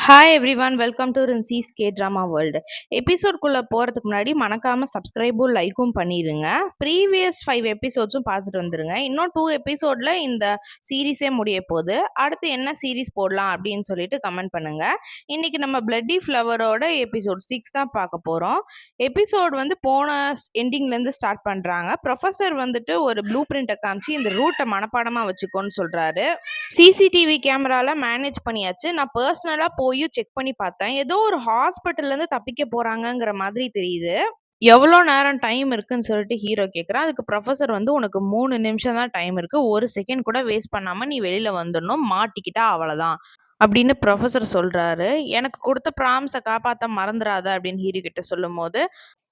Hi everyone, welcome to Rinsi's K drama world. எபிசோட்குள்ளே போகிறதுக்கு முன்னாடி மறக்காமல் சப்ஸ்கிரைபும் லைக்கும் பண்ணிடுங்க. ப்ரீவியஸ் 5 எபிசோட்ஸும் பார்த்துட்டு வந்துடுங்க. இன்னும் 2 எபிசோடில் இந்த சீரீஸே முடிய போகுது. அடுத்து என்ன சீரீஸ் போடலாம் அப்படின்னு சொல்லிட்டு கமெண்ட் பண்ணுங்கள். இன்றைக்கி நம்ம பிளட்டி ஃப்ளவரோட எபிசோட் 6 தான் பார்க்க போகிறோம். எபிசோட் வந்து போன எண்டிங்லேருந்து ஸ்டார்ட் பண்ணுறாங்க. ப்ரொஃபஸர் வந்துட்டு ஒரு ப்ளூ பிரிண்ட்டை காமிச்சு இந்த ரூட்டை மனப்பாடமாக வச்சுக்கோன்னு சொல்கிறாரு. சிசிடிவி கேமரால மேனேஜ் பண்ணியாச்சு. நான் பர்சனலா போயும் செக் பண்ணி பார்த்தேன். ஏதோ ஒரு ஹாஸ்பிட்டல்லேருந்து தப்பிக்க போறாங்கங்கிற மாதிரி தெரியுது. எவ்வளோ நேரம் டைம் இருக்குன்னு சொல்லிட்டு ஹீரோ கேட்குறான். அதுக்கு ப்ரொஃபஸர் வந்து உனக்கு 3 நிமிஷம் தான் டைம் இருக்கு. 1 செகண்ட் கூட வேஸ்ட் பண்ணாம நீ வெளியில வந்துடணும். மாட்டிக்கிட்டா அவ்வளோதான் அப்படின்னு ப்ரொஃபஸர் சொல்றாரு. எனக்கு கொடுத்த ப்ராமிஸை காப்பாற்ற மறந்துடாத அப்படின்னு ஹீரோ கிட்ட சொல்லும்போது,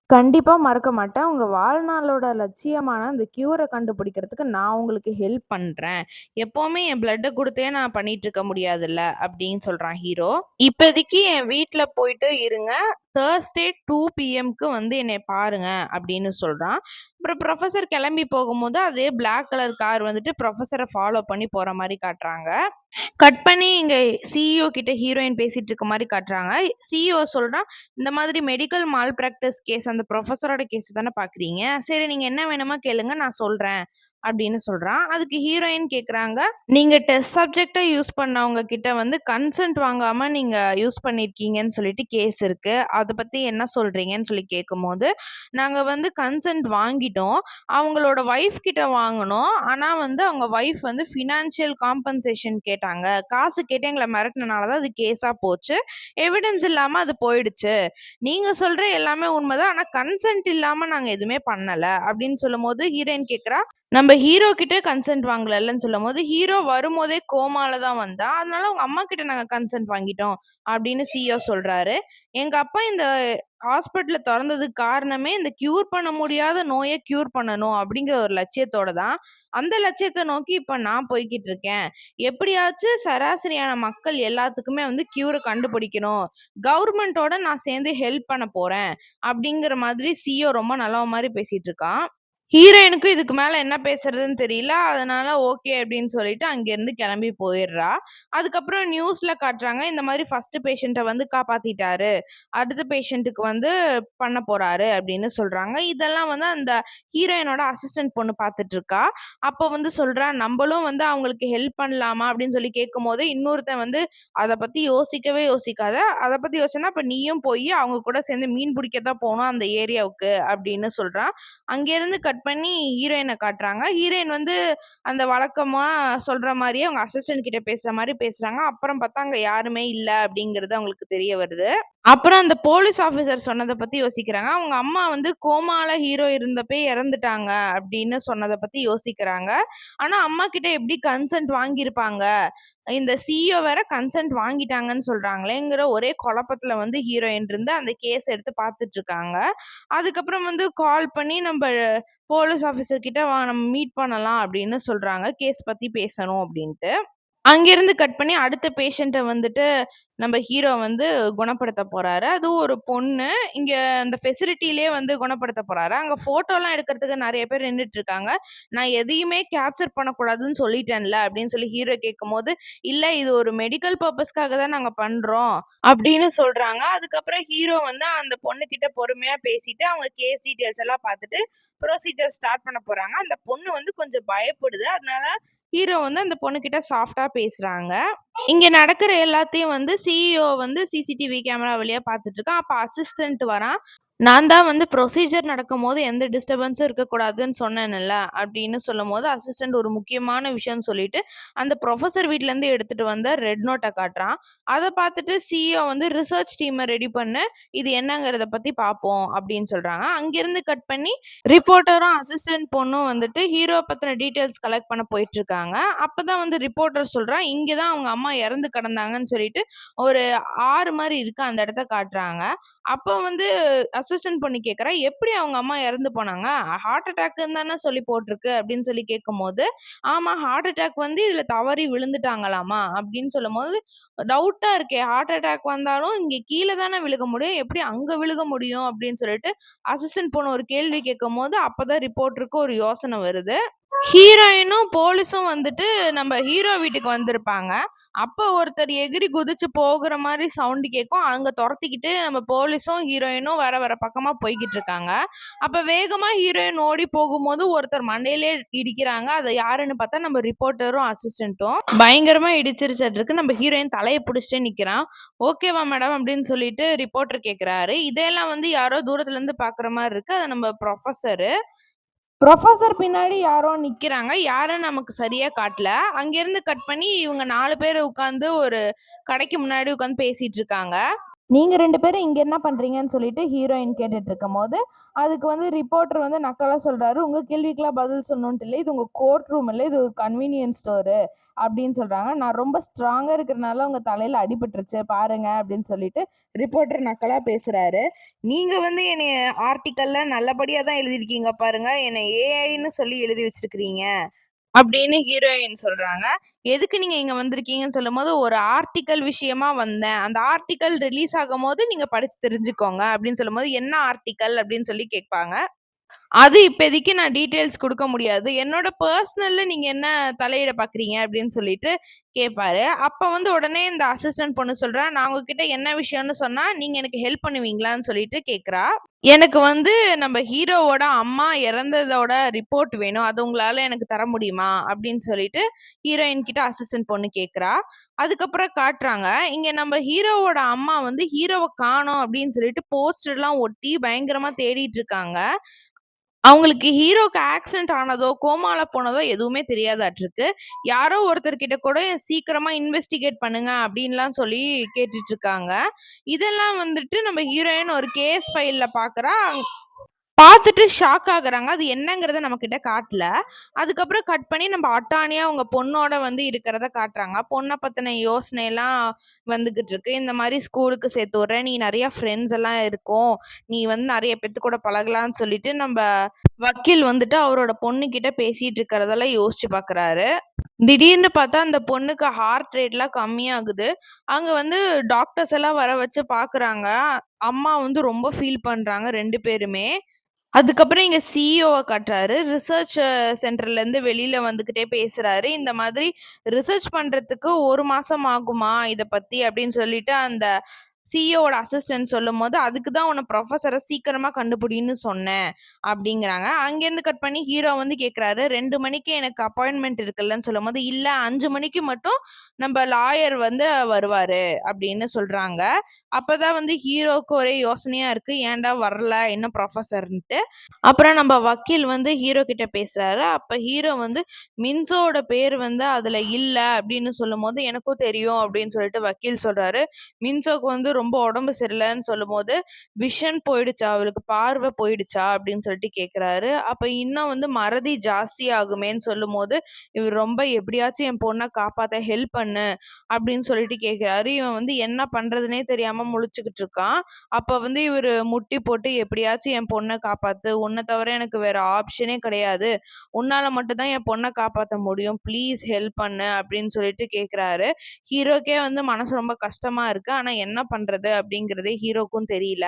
கண்டிப்பா மறக்க மாட்டேன். உங்க வாழ்நாளோட லட்சியமான அந்த க்யூரை கண்டுபிடிக்கிறதுக்கு நான் உங்களுக்கு ஹெல்ப் பண்றேன். எப்பவுமே என் பிளட்ட குடுத்தே நான் பண்ணிட்டு இருக்க முடியாதுல்ல அப்படின்னு சொல்றான் ஹீரோ. இப்போதைக்கு என் வீட்ல போயிட்டு இருங்க. Thursday 2 PM வந்து என்னை பாருங்க அப்படின்னு சொல்றான். அப்புறம் ப்ரொஃபஸர் கிளம்பி போகும்போது அதே பிளாக் கலர் கார் வந்துட்டு ப்ரொஃபஸரை ஃபாலோ பண்ணி போற மாதிரி காட்டுறாங்க. கட் பண்ணி இங்க சிஇஓ கிட்ட ஹீரோயின் பேசிட்டு இருக்க மாதிரி காட்டுறாங்க. சிஇஓ சொல்றான், இந்த மாதிரி மெடிக்கல் மால் பிராக்டிஸ் கேஸ் அந்த ப்ரொஃபஸரோட கேஸ் தானே பாக்குறீங்க. சரி, நீங்க என்ன வேணுமோ கேளுங்க, நான் சொல்றேன் அப்படின்னு சொல்றான். அதுக்கு ஹீரோயின் கேக்குறாங்க, நீங்க டெஸ்ட் சப்ஜெக்டை யூஸ் பண்ணவங்க கிட்ட வந்து கன்சென்ட் வாங்காம நீங்க யூஸ் பண்ணிருக்கீங்கன்னு சொல்லிட்டு கேஸ் இருக்கு. அதை பத்தி என்ன சொல்றீங்கன்னு சொல்லி கேட்கும்போது, நாங்க வந்து கன்சென்ட் வாங்கிட்டோம். அவங்களோட ஒய்ஃப் கிட்ட வாங்கினோம். ஆனா வந்து அவங்க ஒய்ஃப் வந்து ஃபினான்ஷியல் காம்பன்சேஷன் கேட்டாங்க. காசு கேட்டு எங்களை மிரட்டினால தான் அது கேஸா போச்சு. எவிடன்ஸ் இல்லாம அது போயிடுச்சு. நீங்க சொல்ற எல்லாமே உண்மைதான். ஆனா கன்சென்ட் இல்லாம நாங்க எதுவுமே பண்ணல அப்படின்னு சொல்லும்போது ஹீரோயின் கேக்குறா, நம்ம ஹீரோ கிட்ட கன்சென்ட் வாங்கலன்னு சொல்லும்போது, ஹீரோ வரும்போதே கோமால தான் வந்தா. அதனால உங்க அம்மா கிட்ட நாங்க கன்சென்ட் வாங்கிட்டோம் அப்படின்னு சிஇஓ சொல்றாரு. எங்க அப்பா இந்த ஹாஸ்பிட்டல தொறந்ததுக்கு காரணமே இந்த கியூர் பண்ண முடியாத நோயை கியூர் பண்ணணும் அப்படிங்கிற ஒரு லட்சியத்தோட தான். அந்த லட்சியத்தை நோக்கி இப்ப நான் போய்கிட்டு இருக்கேன். எப்படியாச்சும் சராசரியான மக்கள் எல்லாத்துக்குமே வந்து கியூரை கண்டுபிடிக்கணும். கவர்மெண்டோட நான் சேர்ந்து ஹெல்ப் பண்ண போறேன் அப்படிங்கிற மாதிரி சிஇஓ ரொம்ப நல்ல மாதிரி பேசிட்டு இருக்கான். ஹீரோயினுக்கும் இதுக்கு மேல என்ன பேசுறதுன்னு தெரியல. அதனால ஓகே அப்படின்னு சொல்லிட்டு அங்கேருந்து கிளம்பி போயிடுறா. அதுக்கப்புறம் நியூஸ்ல காட்டுறாங்க, இந்த மாதிரி ஃபர்ஸ்ட் பேஷண்ட்டை வந்து காப்பாத்திட்டாரு. அடுத்த பேஷண்ட்டுக்கு வந்து பண்ண போறாரு அப்படின்னு சொல்றாங்க. இதெல்லாம் வந்து அந்த ஹீரோயினோட அசிஸ்டன்ட் பொண்ணு பார்த்துட்டு இருக்கா. அப்போ வந்து சொல்றா, நம்மளும் வந்து அவங்களுக்கு ஹெல்ப் பண்ணலாமா அப்படின்னு சொல்லி கேட்கும்போது, இன்னொருத்தன் வந்து அதை பத்தி யோசிக்கவே யோசிக்காத. அதை பத்தி யோசனை அப்ப நீயும் போய் அவங்க கூட சேர்ந்து மீன் பிடிக்க தான் போகணும் அந்த ஏரியாவுக்கு அப்படின்னு சொல்றான். அங்கேருந்து கட் பண்ணி ஹீரோயினை காட்டுறாங்க. ஹீரோயின் வந்து அந்த வழக்கமா சொல்ற மாதிரியே அவங்க அசிஸ்டன்ட் கிட்ட பேசுற மாதிரி பேசுறாங்க. அப்புறம் பார்த்தா அங்க யாருமே இல்ல அப்படிங்கிறது அவங்களுக்கு தெரிய வருது. அப்புறம் அந்த போலீஸ் ஆஃபீசர் சொன்னத பத்தி யோசிக்கிறாங்க. அவங்க அம்மா வந்து கோமால ஹீரோ இருந்தப்பயே இறந்துட்டாங்க அப்படின்னு சொன்னத பத்தி யோசிக்கிறாங்க. ஆனா அம்மா கிட்ட எப்படி கன்சென்ட் வாங்கியிருப்பாங்க? இந்த சிஇஓ வேற கன்சென்ட் வாங்கிட்டாங்கன்னு சொல்றாங்களேங்கிற ஒரே குழப்பத்துல வந்து ஹீரோயின் இருந்து அந்த கேஸ் எடுத்து பார்த்துட்டு இருக்காங்க. அதுக்கப்புறம் வந்து கால் பண்ணி நம்ப போலீஸ் ஆஃபீசர் கிட்ட வா நம்ம மீட் பண்ணலாம் அப்படின்னு சொல்றாங்க. கேஸ் பத்தி பேசணும் அப்படின்ட்டு. அங்கேருந்து கட் பண்ணி அடுத்த பேஷண்ட்ட வந்துட்டு நம்ம ஹீரோ வந்து குணப்படுத்த போறாரு. அதுவும் ஒரு பொண்ணு. இங்க அந்த ஃபெசிலிட்டிலயே வந்து குணப்படுத்த போறாரு. அங்க ஃபோட்டோலாம் எடுக்கிறதுக்கு நெறைய பேர் நின்னுட்டு இருக்காங்க. நான் எதையுமே கேப்சர் பண்ணக்கூடாதுன்னு சொல்லிட்டேன்ல அப்படின்னு சொல்லி ஹீரோ கேட்கும்போது, இல்ல இது ஒரு மெடிக்கல் பர்ப்பஸ்க்காக தான் நாங்க பண்றோம் அப்படின்னு சொல்றாங்க. அதுக்கப்புறம் ஹீரோ வந்து அந்த பொண்ணுகிட்ட பொறுமையா பேசிட்டு அவங்க கேஸ் டீட்டெயில்ஸ் எல்லாம் பார்த்துட்டு ப்ரொசீஜர் ஸ்டார்ட் பண்ண போறாங்க. அந்த பொண்ணு வந்து கொஞ்சம் பயப்படுது. அதனால ஹீரோ வந்து அந்த பொண்ணுகிட்ட சாஃப்ட்டா பேசுறாங்க. இங்க நடக்கிற எல்லாத்தையும் வந்து சிஇஓ வந்து சிசிடிவி கேமரா வழியா பார்த்துட்டு இருக்கான். அப்ப அசிஸ்டன்ட் வரான். நான் தான் வந்து ப்ரொசீஜர் நடக்கும்போது எந்த டிஸ்டர்பன்ஸும் இருக்கக்கூடாதுன்னு சொன்னேன்ல அப்படின்னு சொல்லும்போது, அசிஸ்டன்ட் ஒரு முக்கியமான விஷயம்னு சொல்லிட்டு, அந்த ப்ரொஃபசர் வீட்லேருந்து எடுத்துட்டு வந்த ரெட் நோட்ட காட்டுறான். அத பார்த்துட்டு சிஇஓ வந்து ரிசர்ச் டீம ரெடி பண்ணு. இது என்னங்கிறத பத்தி பார்ப்போம் அப்படின்னு சொல்றாங்க. அங்கிருந்து கட் பண்ணி ரிப்போர்ட்டரும், அசிஸ்டன்ட் பொண்ணும் வந்துட்டு ஹீரோ பத்தின டீட்டெயில்ஸ் கலெக்ட் பண்ண போயிட்டு இருக்காங்க. அப்பதான் வந்து ரிப்போர்ட்டர் சொல்றான், இங்க தான் அவங்க அம்மா இறந்து கிடந்தாங்கன்னு சொல்லிட்டு ஒரு ஆறு மாரி இருக்கு. அந்த இடத்த காட்டுறாங்க. அப்ப வந்து அசிஸ்டன்ட் பொண்ணு கேட்கிறா, "எப்படி அவங்க அம்மா இறந்து போனாங்க? ஹார்ட் அட்டாக்ன்னு தானே சொல்லி போட்டிருக்கு." அப்படின்னு சொல்லி கேட்கும்போது, "ஆமா, ஹார்ட் அட்டாக் வந்து இதுல தவறி விழுந்துட்டாங்களாமா." அப்படின்னு சொல்லும்போது, "டவுட்டா இருக்கே. ஹார்ட் அட்டாக் வந்தாலும் இங்க கீழ தானே விழுக முடியும். எப்படி அங்க விழுக முடியும்?" அப்படின்னு சொல்லிட்டு அசிஸ்டன்ட் பொண்ணு ஒரு கேள்வி கேட்கும்போது, அப்பதான் ரிப்போர்ட்டருக்கு ஒரு யோசனை வருது. ஹீரோயினும், போலீஸும் வந்துட்டு நம்ம ஹீரோ வீட்டுக்கு வந்திருப்பாங்க. அப்ப ஒருத்தர் எகிறி குதிச்சு போகுற மாரி சவுண்ட் கேட்கும். அங்க தொரத்திக்கிட்டு நம்ம போலீஸும், ஹீரோயினும் வேற வேற பக்கமா போய்க்கிட்டு இருக்காங்க. அப்ப வேகமா ஹீரோயின் ஓடி போகும்போது ஒருத்தர் மண்டையிலே இடிக்கிறாங்க. அது யாருன்னு பார்த்தா நம்ம ரிப்போர்ட்டரும், அசிஸ்டன்ட்டும். பயங்கரமா இடிச்சிருச்சாட்ருக்கு. நம்ம ஹீரோயின் தலைய புடிச்சுட்டே நிக்கிறான். "ஓகேவா மேடம்?" அப்படின்னு சொல்லிட்டு ரிப்போர்ட்டர் கேட்கிறாரு. இதெல்லாம் வந்து யாரோ தூரத்துல இருந்து பார்க்குற மாரி இருக்கு. அது நம்ம புரொஃபசரு. புரொஃபசர் பின்னாடி யாரோ நிக்கிறாங்க. யாருன்னு நமக்கு சரியா காட்டல. அங்கேருந்து கட் பண்ணி இவங்க 4 பேர் உட்காந்து ஒரு கடைக்கு முன்னாடி உட்காந்து பேசிட்டு இருக்காங்க. நீங்க 2 பேரும் இங்க என்ன பண்றீங்கன்னு சொல்லிட்டு ஹீரோயின் கேட்டுட்டு இருக்கும்போது, அதுக்கு வந்து ரிப்போர்ட்டர் வந்து நக்கலா சொல்றாரு, "உங்க கேள்விக்கெல்லாம் பதில் சொல்லணுன்ட்டு இல்ல. இது உங்க கோர்ட் ரூம் இல்ல. இது ஒரு கன்வீனியன்ஸ் ஸ்டோரு" அப்படின்னு சொல்றாங்க. "நான் ரொம்ப ஸ்ட்ராங்கா இருக்கிறனால உங்க தலையில அடிபட்டுருச்சு பாருங்க" அப்படின்னு சொல்லிட்டு ரிப்போர்ட்டர் நக்கலா பேசுறாரு. "நீங்க வந்து என்னைய ஆர்டிக்கல்ல நல்லபடியா தான் எழுதியிருக்கீங்க பாருங்க. என்னை ஏஐன்னு சொல்லி எழுதி வச்சிருக்கிறீங்க" அப்படின்னு ஹீரோயின் சொல்றாங்க. "எதுக்கு நீங்க இங்க வந்திருக்கீங்கன்னு?" சொல்லும்போது, "ஒரு ஆர்டிக்கல் விஷயமா வந்தேன். அந்த ஆர்டிக்கல் ரிலீஸ் ஆகும்போது நீங்க படிச்சு தெரிஞ்சுக்கோங்க" அப்படின்னு சொல்லும்போது, "என்ன ஆர்டிக்கல்?" அப்படின்னு சொல்லி கேட்பாங்க. "அது இப்போதைக்கு நான் டீட்டெயில்ஸ் குடுக்க முடியாது. என்னோட பெர்சனல்ல நீங்க என்ன தலையிட பார்க்குறீங்க?" அப்படின்னு சொல்லிட்டு கேட்பாரு. அப்ப வந்து உடனே இந்த அசிஸ்டன்ட் பொண்ணு சொல்றா, "நான் உங்ககிட்ட என்ன விஷயம்னு சொன்னா, நீங்க எனக்கு ஹெல்ப் பண்ணுவீங்களான்னு?" சொல்லிட்டு கேட்கிறா. "எனக்கு வந்து நம்ம ஹீரோவோட அம்மா இறந்ததோட ரிப்போர்ட் வேணும். அது உங்களால எனக்கு தர முடியுமா?" அப்படின்னு சொல்லிட்டு ஹீரோயின் கிட்ட அசிஸ்டன்ட் பொண்ணு கேட்கிறா. அதுக்கப்புறம் காட்டுறாங்க. இங்க நம்ம ஹீரோவோட அம்மா வந்து ஹீரோவ காணோம் அப்படின்னு சொல்லிட்டு போஸ்டர்லாம் ஒட்டி பயங்கரமா தேடிட்டு இருக்காங்க. அவங்களுக்கு ஹீரோக்கு ஆக்சிடென்ட் ஆனதோ, கோமால போனதோ எதுவுமே தெரியாதாட்ருக்கு. யாரோ ஒருத்தர்கிட்ட கூட சீக்கிரமா இன்வெஸ்டிகேட் பண்ணுங்க அப்டின்லாம் சொல்லி கேட்டுட்டு இருக்காங்க. இதெல்லாம் வந்துட்டு நம்ம ஹீரோயின் ஒரு கேஸ் ஃபைல்ல பார்க்குறா. பார்த்துட்டு ஷாக் ஆகுறாங்க. அது என்னங்கிறத நம்மகிட்ட காட்டல. அதுக்கப்புறம் கட் பண்ணி நம்ம அட்டாணியா உங்க பொண்ணோட வந்து இருக்கிறத காட்டுறாங்க. பொண்ண பத்தின யோசனைலாம் வந்துகிட்டு இருக்கு. இந்த மாரி ஸ்கூலுக்கு சேர்த்து விடுறேன். நீ நெறைய ஃப்ரெண்ட்ஸ் எல்லாம் இருக்கும். நீ வந்து நெறைய பேத்து கூட பழகலான்னு சொல்லிட்டு நம்ப வக்கீல் வந்துட்டு அவரோட பொண்ணுகிட்ட பேசிட்டு இருக்கிறதெல்லாம் யோசிச்சு பார்க்குறாரு. திடீர்னு பார்த்தா அந்த பொண்ணுக்கு ஹார்ட் ரேட்லாம் கம்மியாகுது. அங்க வந்து டாக்டர்ஸ் எல்லாம் வர வச்சு பார்க்குறாங்க. அம்மா வந்து ரொம்ப ஃபீல் பண்றாங்க 2 பேருமே. அதுக்கப்புறம் எங்க சிஇஓவ காட்டுறாரு. ரிசர்ச் சென்டர்லேருந்து வெளியில வந்துகிட்டே பேசுறாரு. இந்த மாதிரி ரிசர்ச் பண்றதுக்கு 1 மாசம் ஆகுமா இத பத்தி அப்படின்னு சொல்லிட்டு அந்த சிஇஓவோட அசிஸ்டன்ட் சொல்லும்போது, "அதுக்கு தான் உன்ன புரொஃபசர சீக்கிரமா கண்டுபிடின்னு சொன்னேன்" அப்படிங்கிறாங்க. அங்கேருந்து கட் பண்ணி ஹீரோ வந்து கேட்குறாரு, "2 மணிக்கு எனக்கு அப்பாயின்ட்மென்ட் இருக்குல்லன்னு" சொல்லும்போது, "இல்ல 5 மணிக்கு மட்டும் நம்ப லாயர் வந்து வருவாரு" அப்படின்னு சொல்றாங்க. அப்பதான் வந்து ஹீரோவுக்கு ஒரே யோசனையா இருக்கு. ஏன்டா வரல இன்னும் புரொஃபசர்ன்ட்டு. அப்புறம் நம்ம வக்கீல் வந்து ஹீரோ கிட்ட பேசுறாரு. அப்ப ஹீரோ வந்து மின்சோட பேர் வந்து அதுல இல்ல அப்படின்னு சொல்லும்போது, "எனக்கும் தெரியும்" அப்படின்னு சொல்லிட்டு வக்கீல் சொல்றாரு. மின்சோக்கு வந்து ரொம்ப உடம்பு சரியில்லன்னு சொல்லும்போது, "விஷன் போயிடுச்சா? அவளுக்கு பார்வை போயிடுச்சா?" அப்படின்னு சொல்லிட்டு கேட்குறாரு. அப்ப இன்னும் வந்து மறதி ஜாஸ்தி ஆகுமேன்னு சொல்லும்போது, இவர் ரொம்ப "எப்படியாச்சும் என் பொண்ண காப்பாத்த ஹெல்ப் பண்ணு" அப்படின்னு சொல்லிட்டு கேட்குறாரு. இவன் வந்து என்ன பண்றதுன்னே தெரியாம முழிச்சுக்கிட்டு இருக்கான். அப்ப வந்து இவரு முட்டி போட்டு, "எப்படியாச்சும் என் பொண்ண காப்பாத்து. உன்ன தவிர எனக்கு வேற ஆப்ஷனே கிடையாது. உன்னால மட்டும் தான் என் பொண்ண காப்பாத்த முடியும். ப்ளீஸ் ஹெல்ப் பண்ணு" அப்படின்னு சொல்லிட்டு கேட்குறாரு. ஹீரோக்கே வந்து மனசு ரொம்ப கஷ்டமா இருக்கு. ஆனா என்ன பண்றது அப்படிங்கிறதே ஹீரோக்கும் தெரியல.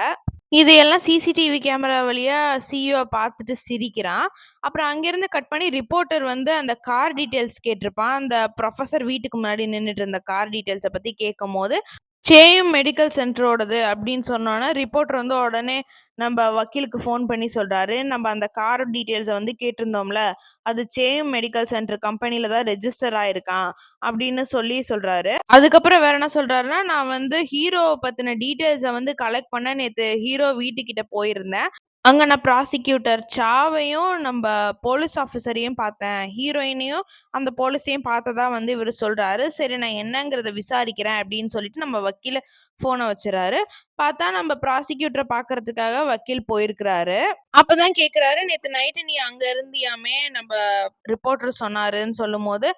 இதையெல்லாம் சிசிடிவி கேமரா வழியா சிஇஓ பார்த்துட்டு சிரிக்கிறான். அப்புறம் அங்கேருந்து கட் பண்ணி ரிப்போர்ட்டர் வந்து அந்த கார் டீட்டெயில்ஸ் கேட்டிருப்பான். அந்த புரொஃபசர் வீட்டுக்கு முன்னாடி நின்னுட்டு இருந்த கார் டீட்டெயில்ஸ பத்தி கேட்கும்போது, சேயும் மெடிக்கல் சென்டரோடது அப்படின்னு சொன்னோனே, ரிப்போர்ட்டர் வந்து உடனே நம்ப வக்கீலுக்கு ஃபோன் பண்ணி சொல்றாரு. "நம்ப அந்த கார் டீட்டெயில்ஸ வந்து கேட்டிருந்தோம்ல, அது சேயும் மெடிக்கல் சென்டர் கம்பெனில தான் ரெஜிஸ்டர் ஆயிருக்கான்" அப்படின்னு சொல்லி சொல்றாரு. அதுக்கப்புறம் வேற என்ன சொல்றாருன்னா, "நான் வந்து ஹீரோவ பத்தின டீட்டெயில்ஸ வந்து கலெக்ட் பண்ண நேத்து ஹீரோ வீட்டுக்கிட்ட போயிருந்தேன். அங்க நான் ப்ராசிக்யூட்டர் சாவையும், நம்ப போலீஸ் ஆஃபிசரையும் பார்த்தேன். ஹீரோயினையும், அந்த போலீஸையும் பார்த்ததா வந்து இவரு சொல்றாரு. சரி நான் என்னங்கிறத விசாரிக்கிறேன்" அப்படின்னு சொல்லிட்டு நம்ம வக்கீல ஃபோன வச்சுர்றாரு. பார்த்தா நம்ம ப்ராசிக்யூட்டர பார்க்கறதுக்காக வக்கீல் போயிருக்கிறாரு. அப்பதான் கேட்குறாரு, "நேத்து நைட்டு நீ அங்க இருந்தியாமே?" நம்ப ரிப்போர்ட்டர் சொன்னாருன்னு சொல்லும்போது,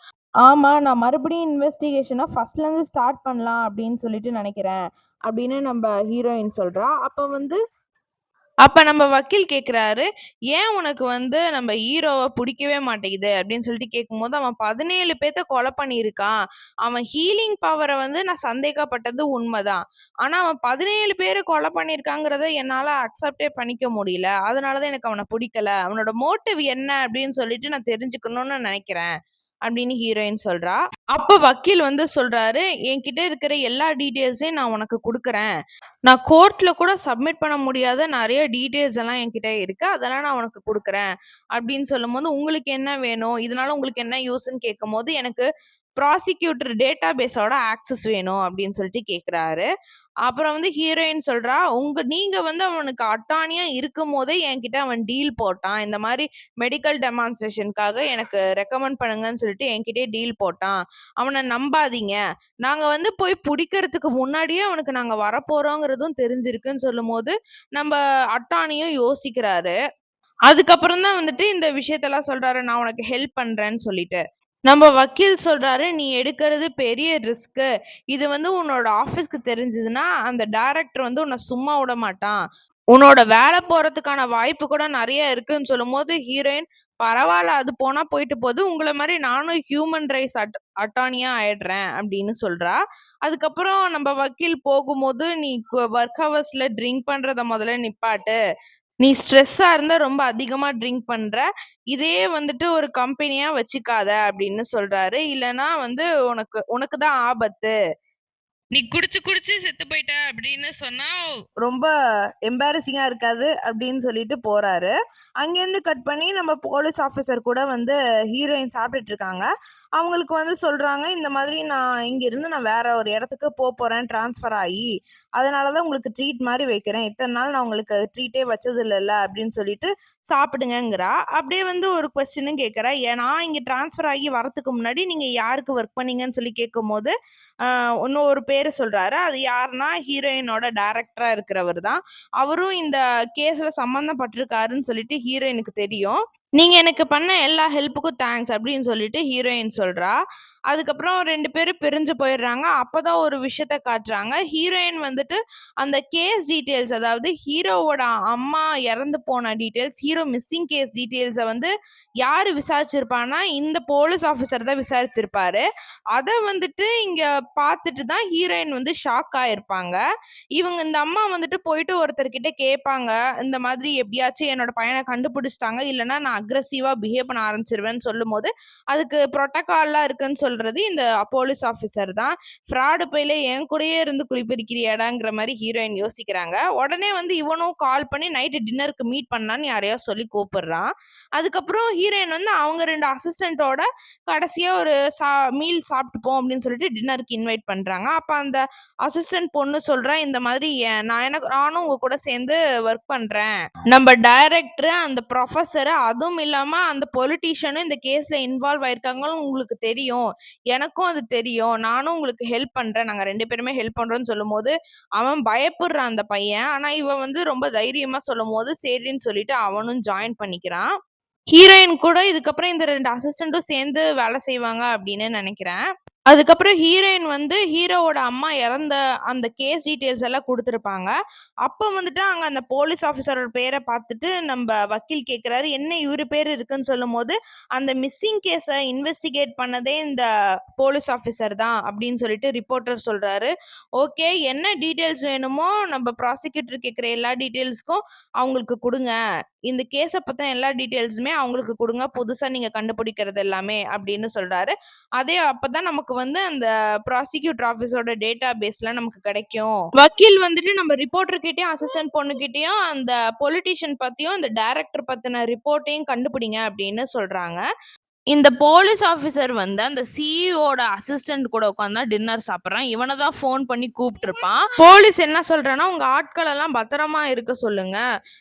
"ஆமா, நான் மறுபடியும் இன்வெஸ்டிகேஷன ஃபர்ஸ்ட்லருந்து ஸ்டார்ட் பண்ணலாம் அப்படின்னு சொல்லிட்டு நெனைக்கிறேன்" அப்படின்னு நம்ப ஹீரோயின் சொல்றா. அப்ப வந்து அப்ப நம்ம வக்கீல் கேட்குறாரு, "ஏன் உனக்கு வந்து நம்ம ஹீரோவ புடிக்கவே மாட்டேங்குது?" அப்படின்னு சொல்லிட்டு கேட்கும்போது, "அவன் 17 பேத்த கொலை பண்ணியிருக்கான். அவன் ஹீலிங் பவர வந்து நான் சந்தேகப்பட்டது உண்மதான். ஆனா அவன் 17 பேர கொலை பண்ணியிருக்காங்கிறத என்னால அக்செப்ட்டே பண்ணிக்க முடியல. அதனால தான் எனக்கு அவன புடிக்கல. அவனோட மோட்டிவ் என்ன அப்படின்னு சொல்லிட்டு நான் தெரிஞ்சுக்கணும்னு நெனைக்கிறேன்." அப்படின்னு ஹீரோயின் சொல்றா. அப்ப வக்கீல் வந்து சொல்றாரு, "என்கிட்ட இருக்கிற எல்லா டீட்டெயில்ஸையும் நான் உனக்கு குடுக்குறேன். நான் கோர்ட்ல கூட சப்மிட் பண்ண முடியாத நெறைய டீட்டெயில்ஸ் எல்லாம் என்கிட்ட இருக்கு. அதெல்லாம் நான் உனக்கு குடுக்குறேன்." அப்படின்னு சொல்லும்போது, "உங்களுக்கு என்ன வேணும்? இதனால உங்களுக்கு என்ன யூஸ்ன்னு?" கேட்கும்போது, "எனக்கு ப்ராசிக்யூட்டர் டேட்டாபேஸோட ஆக்சஸ் வேணும்." அப்படின்னு சொல்லிட்டு கேட்குறாரு. அப்புறம் வந்து ஹீரோயின் சொல்றா, நீங்க வந்து அவனுக்கு அட்டார்னியா இருக்கும்போதே என்கிட்ட அவன் டீல் போட்டான். இந்த மாரி மெடிக்கல் டெமான்ஸ்ட்ரேஷன்க்காக எனக்கு ரெக்கமெண்ட் பண்ணுங்கன்னு சொல்லிட்டு என்கிட்டயே டீல் போட்டான். அவன நம்பாதீங்க. நாங்க வந்து போய் புடிக்கிறதுக்கு முன்னாடியே அவனுக்கு நாங்க வரப்போறோங்கிறதும் தெரிஞ்சிருக்குன்னு சொல்லும்போது, நம்ப அட்டார்னியும் யோசிக்கிறாரு. அதுக்கப்புறம் தான் வந்துட்டு இந்த விஷயத்தெல்லாம் சொல்றாரு, "நான் உனக்கு ஹெல்ப் பண்றேன்னு" சொல்லிட்டு. நம்ம வக்கீல் சொல்றாரு, "நீ எடுக்கிறது பெரிய ரிஸ்க்கு. இது வந்து உன்னோட ஆஃபீஸ்க்கு தெரிஞ்சதுன்னா, அந்த டைரக்டர் வந்து உன்ன சும்மா விடமாட்டான். உன்னோட வேலை போறதுக்கான வாய்ப்பு கூட நெறைய இருக்குன்னு" சொல்லும்போது, ஹீரோயின், "பரவால்ல, அது போனா போயிட்டு போது. உங்கள மாரி நானும் ஹியூமன் ரைட்ஸ் அட்டார்னியா ஆயிடுறேன்" அப்படின்னு சொல்றா. அதுக்கப்புறம் நம்ம வக்கீல் போகும்போது, "நீ வொர்க் ஹவர்ஸ்ல ட்ரிங்க் பண்றத முதல்ல நிப்பாட்டு. நீ ஸ்ட்ரெஸ்ஸா இருந்தா ரொம்ப அதிகமா ட்ரிங்க் பண்ற. இதையே வந்துட்டு ஒரு கம்பெனியா வச்சுக்காத" அப்படின்னு சொல்றாரு. "இல்லன்னா வந்து உனக்கு உனக்கு தான் ஆபத்து. நீ குடிச்சு குடிச்சு செத்து போயிட்ட அப்படின்னு சொன்னா ரொம்ப எம்பாரஸிங்கா இருக்காது" அப்படின்னு சொல்லிட்டு போறாரு. அங்கேருந்து கட் பண்ணி நம்ம போலீஸ் ஆஃபீசர் கூட வந்து ஹீரோயின் சாப்பிட்டுட்டு இருக்காங்க. அவங்களுக்கு வந்து சொல்றாங்க, "இந்த மாதிரி நான் இங்கிருந்து நான் வேற ஒரு இடத்துக்கு போறேன் ட்ரான்ஸ்ஃபர் ஆயி. அதனால தான் உங்களுக்கு ட்ரீட் மாரி வைக்கிறேன். இத்தன நாள் நான் உங்களுக்கு ட்ரீட்டே வச்சது இல்லல்ல" அப்படின்னு சொல்லிட்டு சாப்பிடுங்கங்கிறா. அப்படியே வந்து ஒரு கொஸ்டினும் கேட்கிறா. நான் இங்க ட்ரான்ஸ்ஃபர் ஆகி வரதுக்கு முன்னாடி நீங்க யாருக்கு ஒர்க் பண்ணீங்கன்னு சொல்லி கேட்கும்போது, அ இன்னும் ஒரு பேரு சொல்றாரு. அது யாருன்னா, ஹீரோயினோட டைரக்டரா இருக்கிறவரு தான். அவரும் இந்த கேஸ்ல சம்மந்தப்பட்டிருக்காருன்னு சொல்லிட்டு ஹீரோயினுக்கு தெரியும். "நீங்க எனக்கு பண்ண எல்லா ஹெல்ப்புக்கும் தேங்க்ஸ்" அப்படின்னு சொல்லிட்டு ஹீரோயின் சொல்றா. அதுக்கப்புறம் 2 பேரும் பிரிஞ்சு போயிடுறாங்க. அப்பதான் ஒரு விஷயத்த காட்டுறாங்க. ஹீரோயின் வந்துட்டு அந்த கேஸ் டீட்டெயில்ஸ், அதாவது ஹீரோவோட அம்மா இறந்து போன டீட்டெயில்ஸ், ஹீரோ மிஸ்ஸிங் கேஸ் டீட்டெயில்ஸ வந்து யாரு விசாரிச்சிருப்பான்னா, இந்த போலீஸ் ஆஃபீசர் தான் விசாரிச்சிருப்பாரு. அத வந்துட்டு இங்க பார்த்துட்டு தான் ஹீரோயின் வந்து ஷாக் ஆயிருப்பாங்க. இந்த அம்மா வந்துட்டு போயிட்டு ஒருத்தர்கிட்ட கேட்பாங்க, இந்த மாதிரி எப்படியாச்சும் என்னோட பையன கண்டுபிடிச்சுட்டாங்க, இல்லன்னா நான் அக்ரெசிவா பிஹேவ் பண்ண ஆரம்பிச்சுருவேன்னு சொல்லும்போது, அதுக்கு புரோட்டோகால்லாம் இருக்குன்னு சொல்றது இந்த போலீஸ் ஆஃபீசர் தான். ஃப்ராடு பயலே என் கூடயே இருந்து குழிபறிக்கிறியாடாங்கிற மாரி ஹீரோயின் யோசிக்கிறாங்க. உடனே வந்து இவனும் கால் பண்ணி நைட்டு டின்னருக்கு மீட் பண்ணலான்னு யாரையோ சொல்லி கூப்பிடுறான். அதுக்கப்புறம் ஹீரோயின் வந்து அவங்க 2 அசிஸ்டன்ட்டோட கடைசியா ஒரு மீல் சாப்பிட்டுப்போம் அப்படின்னு சொல்லிட்டு டின்னருக்கு இன்வைட் பண்றாங்க. அப்ப அந்த அசிஸ்டன்ட் பொண்ணு சொல்றா, "இந்த மாதிரி நானும் உங்க கூட சேர்ந்து ஒர்க் பண்றேன். நம்ம டைரக்டர், அந்த புரொஃபசர், அதுவும் இல்லாம அந்த பொலிட்டீஷியனும் இந்த கேஸ்ல இன்வால்வ் ஆயிருக்காங்கன்னு உங்களுக்கு தெரியும். எனக்கும் அது தெரியும். நானும் உங்களுக்கு ஹெல்ப் பண்றேன். நாங்க 2 பேருமே ஹெல்ப் பண்றோம்ன்னு" சொல்லும்போது, அவன் பயப்படுறான் அந்த பையன். ஆனா இவ வந்து ரொம்ப தைரியமா சொல்லும்போது, சரின்னு சொல்லிட்டு அவனும் ஜாயின் பண்ணிக்கிறான். ஹீரோயின் கூட இதுக்கப்புறம் இந்த 2 அசிஸ்டன்டும் சேர்ந்து வேலை செய்வாங்க அப்படின்னு நெனைக்கிறேன். அதுக்கப்புறம் ஹீரோயின் வந்து ஹீரோவோட அம்மா இறந்த அந்த கேஸ் டீட்டெயில்ஸ் எல்லாம் குடுத்துருப்பாங்க. அப்ப வந்துட்டு அங்க அந்த போலீஸ் ஆஃபிசரோட பேர பார்த்துட்டு நம்ப வக்கீல் கேட்கிறாரு, "என்ன இவரு பேரு இருக்குன்னு?" சொல்லும்போது, "அந்த மிஸ்ஸிங் கேஸ இன்வெஸ்டிகேட் பண்ணதே இந்த போலீஸ் ஆஃபிசர் தான்" அப்படின்னு சொல்லிட்டு ரிப்போர்ட்டர் சொல்றாரு. "ஓகே, என்ன டீட்டெயில்ஸ் வேணுமோ நம்ப ப்ராசிக்யூட்டர் கேட்கிற எல்லா டீட்டெயில்ஸ்க்கும் அவங்களுக்கு குடுங்க. இந்த கேஸ பத்தின எல்லா டீட்டெயில்ஸுமே அவங்களுக்கு குடுங்க. புதுசா நீங்க கண்டுபிடிக்கிறது எல்லாமே" அப்படின்னு சொல்றாரு. அப்பதான் நமக்கு வந்து அந்த ப்ராசிக்யூட்டர் ஆஃபீஸோட டேட்டா பேஸ்லாம் நமக்கு கிடைக்கும். வக்கீல் வந்துட்டு நம்ம ரிப்போர்ட்டர் கிட்டயும், அசிஸ்டன்ட் பொண்ணுகிட்டயும் அந்த பொலிட்டீஷியன் பத்தியும், அந்த டைரக்டர் பத்தின ரிப்போர்ட்டையும் கண்டுபிடிங்க அப்படின்னு சொல்றாங்க. இந்த போலீஸ் ஆஃபிசர் வந்து அந்த சிஇஓட அசிஸ்டன்ட் கூட உட்கார்ந்து தான் டின்னர் சாப்பிடுறான். இவன தான் ஃபோன் பண்ணி கூப்ட்டுருப்பான். போலீஸ் என்ன சொல்றான்னா, "உங்க ஆட்கள் எல்லாம் பத்திரமா இருக்க சொல்லுங்க.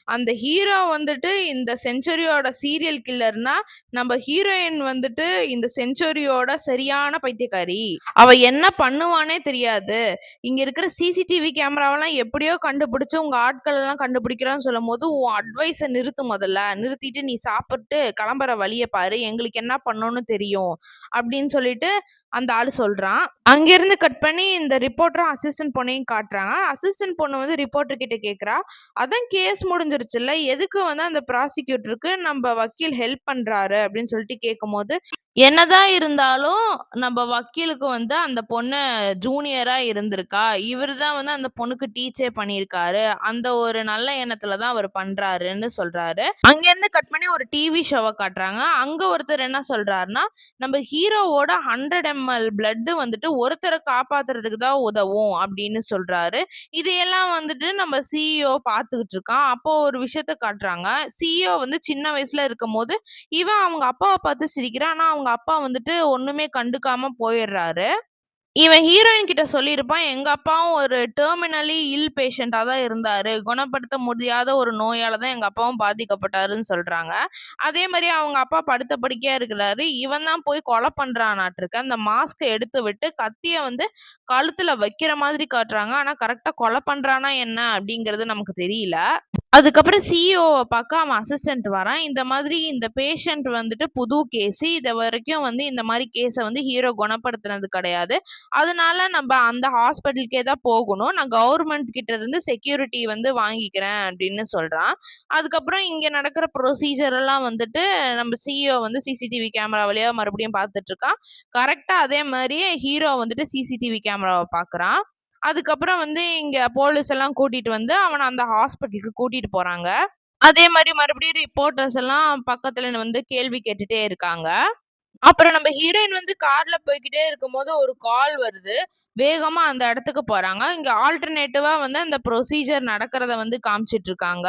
அந்த ஹீரோ வந்துட்டு இந்த செஞ்சுரியோட சீரியல் கில்லர்னா, நம்ம ஹீரோயின் வந்துட்டு இந்த செஞ்சுரியோட சரியான பைத்தியக்காரி. அவ என்ன பண்ணுவான்னே தெரியாது. இங்க இருக்கிற சிசிடிவி கேமராவெல்லாம் எப்படியோ கண்டுபிடிச்சு உங்க ஆட்கள் எல்லாம் கண்டுபிடிக்கிறான்னு" சொல்லும்போது, "உன் அட்வைஸ நிறுத்து முதல்ல. நிறுத்திட்டு நீ சாப்பிட்டு கிளம்புற வழிய பாரு. எங்களுக்கு என்ன என்ன பண்ணணும்னு தெரியும் அப்படின்னு சொல்லிட்டு அந்த ஆளு சொல்றான். அங்கிருந்து கட் பண்ணி இந்த ரிப்போர்ட்டரும் அசிஸ்டன்ட் பொண்ணையும் காட்டுறாங்க. அசிஸ்டன்ட் பொண்ணு வந்து ரிப்போர்ட்டர் கிட்ட கேக்குறா, அதான் கேஸ் முடிஞ்சிருச்சுல்ல, எதுக்கு வந்து அந்த ப்ராசிக்யூட்டருக்கு நம்ம வக்கீல் ஹெல்ப் பண்றாரு அப்படின்னு சொல்லிட்டு கேட்கும்போது, என்னதான் இருந்தாலும் நம்ம வக்கீலுக்கு வந்து அந்த பொண்ணு ஜூனியரா இருந்திருக்கா. இவரு தான் வந்து அந்த பொண்ணுக்கு டீச்சே பண்ணியிருக்காரு. அந்த ஒரு நல்ல எண்ணத்துல தான் அவர் பண்றாருன்னு சொல்றாரு. அங்கேருந்து கட் பண்ணி ஒரு டிவி ஷோவ காட்டுறாங்க. அங்க ஒருத்தர் என்ன சொல்றாருன்னா, நம்ம ஹீரோவோட 100 ml பிளட் வந்துட்டு ஒருத்தர காப்பாத்துறதுக்கு தான் உதவும் அப்படின்னு சொல்றாரு. இதையெல்லாம் வந்துட்டு நம்ம சிஇஓ பார்த்துக்கிட்டு இருக்கான். அப்போ ஒரு விஷயத்த காட்டுறாங்க. சிஇஓ வந்து சின்ன வயசுல இருக்கும்போது, இவன் அவங்க அப்பாவ பார்த்து சிரிக்கிறான். ஆனா அவங்க அப்பா வந்துட்டு ஒண்ணுமே கண்டுக்காம போயிடுறாரு. இவன் ஹீரோயின் கிட்ட சொல்லியிருப்பான், "எங்க அப்பாவும் ஒரு டெர்மினலி இல் பேஷண்ட்டா தான் இருந்தாரு. குணப்படுத்த முடியாத ஒரு நோயால தான் எங்க அப்பாவும் பாதிக்கப்பட்டாருன்னு" சொல்றாங்க. அதே மாரி அவங்க அப்பா படுத்த படுக்கையா இருக்கிறாரு. இவன் தான் போய் கொலை பண்றானாட்ருக்கு. அந்த மாஸ்க்க எடுத்து விட்டு கத்திய வந்து கழுத்துல வைக்கிற மாதிரி காட்டுறாங்க. ஆனா கரெக்ட்டா கொலை பண்றானா என்ன அப்படிங்கிறது நமக்கு தெரியல. அதுக்கப்புறம் சிஇஓவ பாக்க அவன் அசிஸ்டன்ட் வரான். இந்த மாதிரி இந்த பேஷண்ட் வந்துட்டு புது கேஸு. இதுவரைக்கும் வந்து இந்த மாரி கேஸ வந்து ஹீரோ குணப்படுத்துனது கிடையாது. அதனால நம்ப அந்த ஹாஸ்பிட்டலுக்கே தான் போகணும். நான் கவர்மெண்ட் கிட்ட இருந்து செக்யூரிட்டி வந்து வாங்கிக்கிறேன் அப்படின்னு சொல்றான். அதுக்கப்புறம் இங்க நடக்கிற ப்ரொசீஜர் எல்லாம் வந்துட்டு நம்ம சிஇஓ வந்து சிசிடிவி கேமரா வழியா மறுபடியும் பார்த்துட்டு இருக்கான். கரெக்ட்டா அதே மாரியே ஹீரோ வந்துட்டு சிசிடிவி கேமராவ பார்க்குறான். அதுக்கப்புறம் வந்து இங்க போலீஸ் எல்லாம் கூட்டிட்டு வந்து அவன அந்த ஹாஸ்பிட்டலுக்கு கூட்டிட்டு போறாங்க. அதே மாரி மறுபடியும் ரிப்போர்ட்டர்ஸ் எல்லாம் பக்கத்துல வந்து கேள்வி கேட்டுட்டே இருக்காங்க. அப்புறம் நம்ம ஹீரோயின் வந்து கார்ல போய்க்கிட்டே இருக்கும்போது ஒரு கால் வருது. வேகமா அந்த இடத்துக்கு போறாங்க. இங்க ஆல்டர்னேட்டிவா வந்து அந்த ப்ரொசீஜர் நடக்கிறத வந்து காமிச்சிட்டு இருக்காங்க.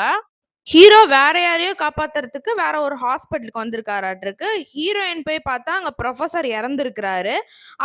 ஹீரோ வேற யாரையோ காப்பாத்துறதுக்கு வேற ஒரு ஹாஸ்பிட்டலுக்கு வந்திருக்காராட்ருக்கு. ஹீரோயின் போய் பார்த்தா அங்க புரொஃபசர் இறந்திருக்கிறாரு.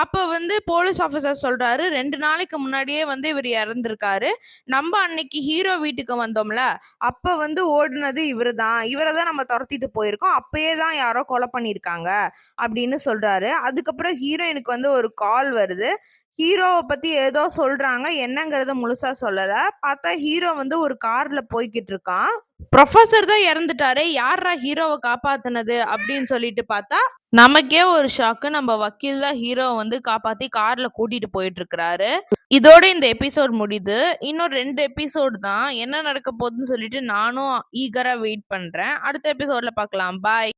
அப்ப வந்து போலீஸ் ஆஃபீசர் சொல்றாரு, "2 நாளைக்கு முன்னாடியே வந்து இவரு இறந்திருக்காரு. நம்ப அன்னைக்கு ஹீரோ வீட்டுக்கு வந்தோம்ல, அப்ப வந்து ஓடுனது இவரு தான். இவர தான் நம்ம தொரத்திட்டு போயிருக்கோம். அப்பயே தான் யாரோ கொலை பண்ணியிருக்காங்க." அப்படின்னு சொல்றாரு. அதுக்கப்புறம் ஹீரோயினுக்கு வந்து ஒரு கால் வருது. ஹீரோவ பத்தி ஏதோ சொல்றாங்க. என்னங்கிறத முழுசா சொல்லல. பார்த்தா ஹீரோ வந்து ஒரு கார்ல போய்க்கிட்டு இருக்கான். புரொஃபசர் தான் இறந்துட்டாரே! யார்ரா ஹீரோவ காப்பாத்துனது? அப்படின்னு சொல்லிட்டு பார்த்தா, நமக்கே ஒரு ஷாக்கு. நம்ம வக்கீல் தான் ஹீரோவ வந்து காப்பாத்தி கார்ல கூட்டிட்டு போயிட்டுருக்கிறாரு. இதோட இந்த எபிசோட் முடியுது. இன்னும் 2 எபிசோட் தான். என்ன நடக்க போதுன்னு சொல்லிட்டு நானும் ஈகரா வெயிட் பண்றேன். அடுத்த எபிசோட்ல பார்க்கலாம். பாய்.